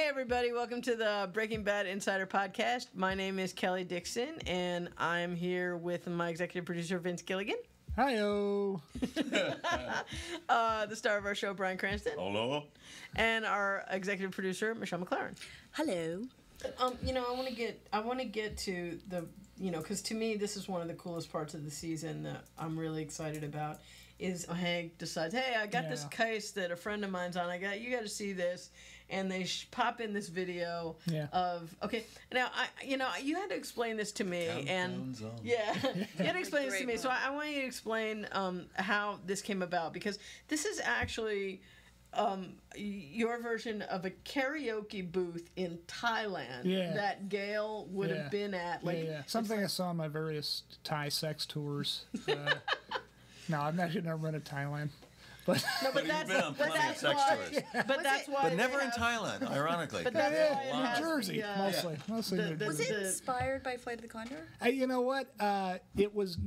Hey, everybody. Welcome to the Breaking Bad Insider Podcast. My name is Kelly Dixon, and I'm here with my executive producer, Vince Gilligan. Hi-yo. The star of our show, Bryan Cranston. Hello. And our executive producer, Michelle McLaren. Hello. I want to get to the, because to me, this is one of the coolest parts of the season that I'm really excited about. Is Hank decides, hey, I got this case that a friend of mine's on. You got to see this, and they pop in this video of Now you had to explain this to me, you had to explain this to me. So I want you to explain how this came about, because this is actually your version of a karaoke booth in Thailand that Gail would have been at. Something I saw on my various Thai sex tours. No, I've actually never been to Thailand. But that's why. But never in Thailand, ironically. But that's why New Jersey, mostly. Was it inspired by Flight of the Condor? You know what? It was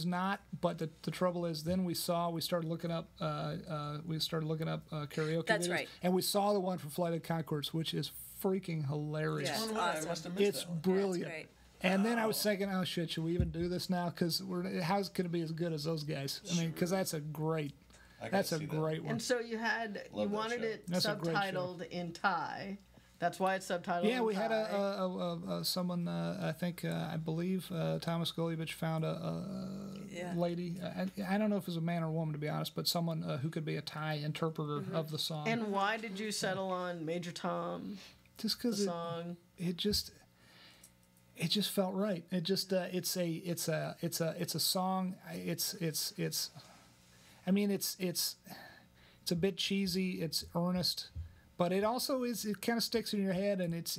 not. But the trouble is, then we started looking up karaoke. That's videos, right. And we saw the one for Flight of the Conchords, which is freaking hilarious. Yeah, I must have missed It's that one. brilliant. That's great. And then I was thinking, oh shit, should we even do this now? Because how's it going to be as good as those guys? I mean, because that's a great one. And so you wanted it subtitled in Thai. That's why it's subtitled. Yeah, we in had Thai. someone. I believe Thomas Golubic found a lady. I don't know if it was a man or a woman, to be honest, but someone who could be a Thai interpreter of the song. And why did you settle on Major Tom? Just because it just felt right. It just it's a song. It's a bit cheesy. It's earnest, but it also is. It kind of sticks in your head, and it's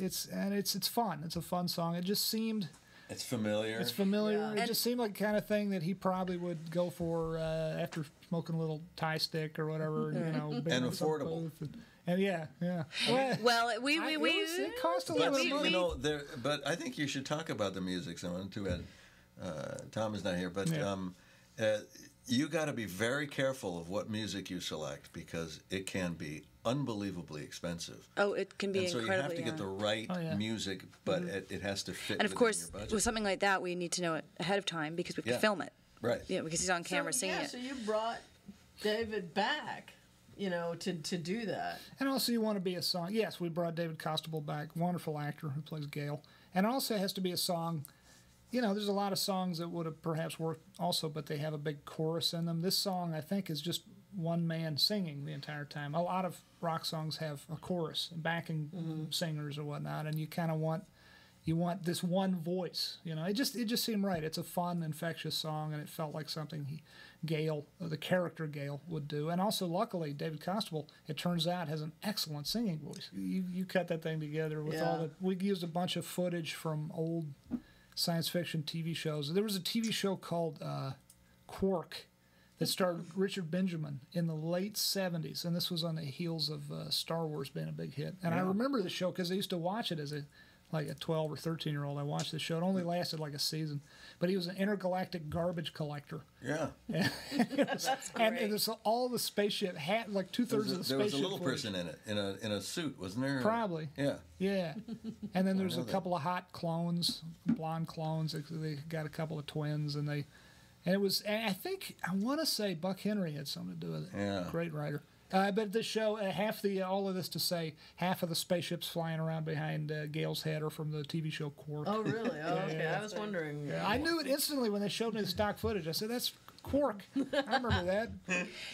fun. It's a fun song. It just seemed. It's familiar. Yeah. It just seemed like the kind of thing that he probably would go for after smoking a little Thai stick or whatever, and affordable. Well, it cost a little money. But I think you should talk about the music. Someone too bad Tom is not here, but you got to be very careful of what music you select, because it can be unbelievably expensive. Oh, it can be incredibly. So you have to get the right music, but it has to fit. And of course, your budget. with something like that, we need to know it ahead of time, because we have to film it. Right. Yeah, because he's on camera singing it. So you brought David back, to do that. And also, you want to be a song. Yes, we brought David Costabile back, wonderful actor who plays Gale. And also, it has to be a song. There's a lot of songs that would have perhaps worked also, but they have a big chorus in them. This song, I think, is just one man singing the entire time. A lot of rock songs have a chorus, backing singers or whatnot, and you kind of want this one voice. It just seemed right. It's a fun, infectious song, and it felt like something the character Gale, would do. And also, luckily, David Costabile, it turns out, has an excellent singing voice. You cut that thing together with we used a bunch of footage from old science fiction TV shows. There was a TV show called Quark that starred Richard Benjamin in the late 70s, and this was on the heels of Star Wars being a big hit. And I remember the show because I used to watch it as a 12 or 13-year-old. I watched the show. It only lasted like a season. But he was an intergalactic garbage collector. Yeah. That's great. And it was all the spaceship, like two-thirds of the spaceship. There was a little person in it, in a suit, wasn't there? Probably. Yeah. Yeah. And then there's a couple of hot clones, blonde clones. They got a couple of twins, and it was, I want to say Buck Henry had something to do with it. Yeah. Great writer. But this show, all of this to say, half of the spaceships flying around behind Gale's head are from the TV show Quark. Oh, really? Oh, okay. I was wondering. Yeah. I knew it instantly when they showed me the stock footage. I said, that's Quark. I remember that.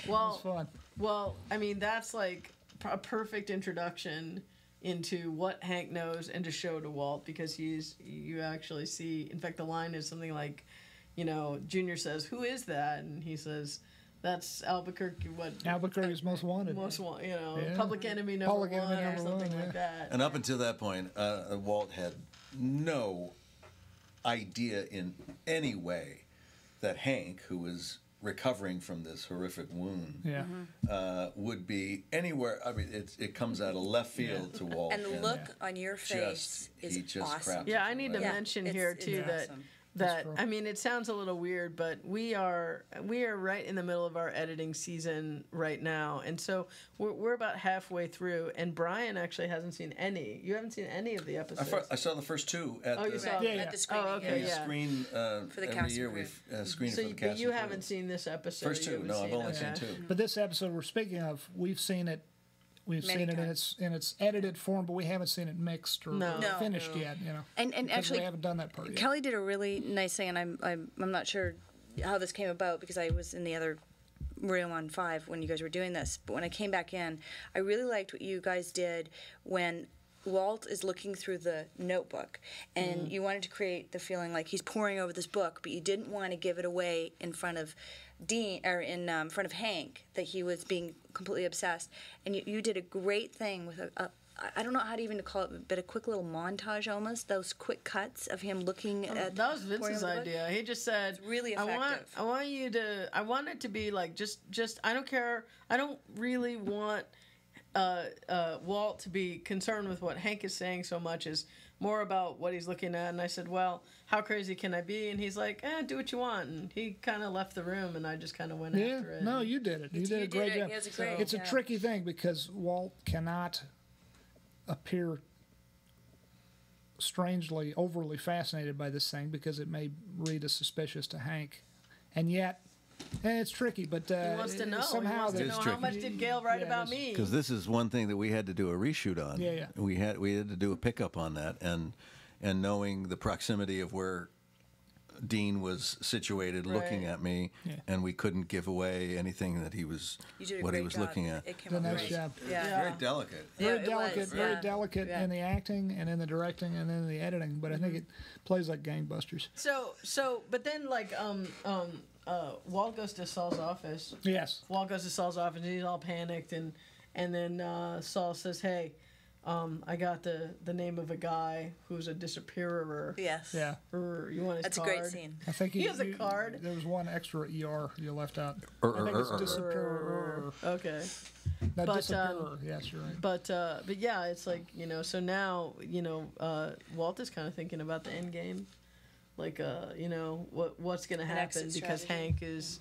Well, it was fun. Well, I mean, that's like a perfect introduction into what Hank knows and to show to Walt, because you actually see, in fact, the line is something like, Junior says, "Who is that?" And he says, "That's Albuquerque." Albuquerque's most wanted. Public enemy number one or something like that. And up until that point, Walt had no idea in any way that Hank, who was recovering from this horrific wound, would be anywhere. I mean, it comes out of left field to Walt. And the look on your face is just awesome. crapped Yeah, I need to mention here too that that I mean, it sounds a little weird, but we are right in the middle of our editing season right now, and so we're about halfway through. And Brian actually hasn't seen any. You haven't seen any of the episodes. I saw the first two at you saw them. At the screening. Oh, okay, we screen for the every year. We've screened so for the cast. But you haven't seen this episode. First two. No, I've only seen two. But this episode we're speaking of, we've seen it. We've Many seen it times. in its edited form, but we haven't seen it mixed or finished yet. You know, and actually, we haven't done that part yet. Kelly did a really nice thing, and I'm not sure how this came about because I was in the other room on 5 when you guys were doing this. But when I came back in, I really liked what you guys did when Walt is looking through the notebook, and you wanted to create the feeling like he's poring over this book, but you didn't want to give it away in front of Dean or in front of Hank that he was being completely obsessed. And you did a great thing with I don't know how to even call it, but a quick little montage almost. Those quick cuts of him looking at. That was Vince's idea. He just said, it's really effective. I want it to be like just I don't care. I don't really want Walt to be concerned with what Hank is saying so much as more about what he's looking at. And I said, well, how crazy can I be? And he's like, do what you want. And he kind of left the room, and I just kind of went after it. No, you did it. You did a great job. It's a tricky thing because Walt cannot appear strangely, overly fascinated by this thing because it may read as suspicious to Hank. And yet, it's tricky, but he wants to know. Somehow he wants to know how much did Gail write about me? Because this is one thing that we had to do a reshoot on. Yeah. We had to do a pickup on that, and knowing the proximity of where Dean was situated, looking at me, and we couldn't give away anything that he was what he was job. looking at. It came out nice great. job. Yeah. Very delicate. Very delicate in the acting and in the directing and in the editing, but I think it plays like gangbusters. So, but then like Walt goes to Saul's office. Yes. Walt goes to Saul's office, and he's all panicked, and then Saul says, "Hey, I got the name of a guy who's a disappearer." Yes. Yeah. You want his That's card? a great scene. I think he has a card. There was one extra ER you left out. I think it's disappearer. Okay. Not disappearer. Yes, you're right. But yeah, it's like, so now, Walt is kind of thinking about the end game. Like, what's going to happen because Hank is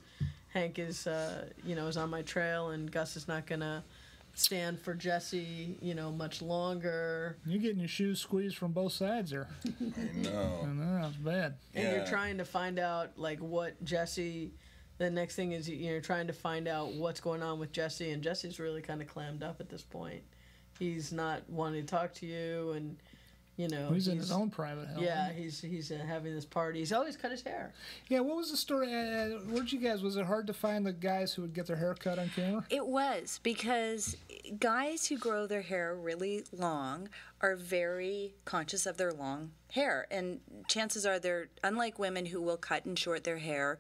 is on my trail, and Gus is not going to stand for Jesse, much longer. You're getting your shoes squeezed from both sides there. I know. It's bad. And you're trying to find out, like, what Jesse... The next thing is you're trying to find out what's going on with Jesse, and Jesse's really kind of clammed up at this point. He's not wanting to talk to you, and... he's in his own private hell. Yeah, he's having this party. He's always cut his hair. Yeah, what was the story? Where'd you guys? Was it hard to find the guys who would get their hair cut on camera? It was, because guys who grow their hair really long are very conscious of their long hair, and chances are they're unlike women who will cut and grow their hair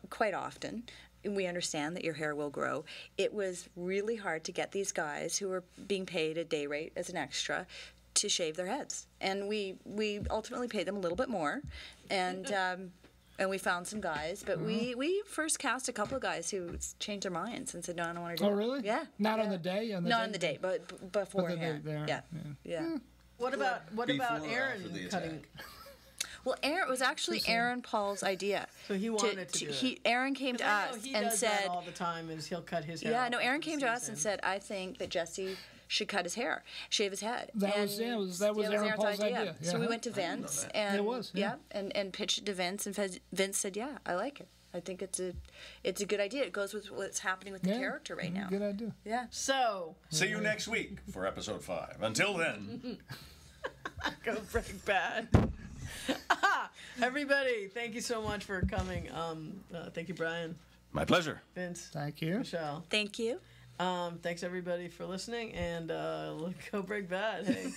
quite often. We understand that your hair will grow. It was really hard to get these guys who were being paid a day rate as an extra to shave their heads. And we ultimately paid them a little bit more. And we found some guys. But we first cast a couple of guys who changed their minds and said, no, I don't want to do it. Oh, really? Yeah. Not on the day? Not on the day, but beforehand. Yeah. What about Aaron cutting... Well, Aaron, it was actually Aaron Paul's idea. So he wanted to do it. Aaron came to us and said... that all the time is he'll cut his hair. Yeah, no, Aaron came to us and said, I think that Jesse should cut his hair, shave his head. That was Aaron Paul's idea. So we went to Vince and and pitched it to Vince, and Vince said, yeah, I like it. I think it's a good idea. It goes with what's happening with the character right now. Good idea. Yeah. So... See you next week for episode 5. Until then... Go Break Bad. Everybody, thank you so much for coming. Thank you, Brian. My pleasure. Vince. Thank you. Michelle. Thank you. Thanks everybody for listening, and go Break Bad. Hey.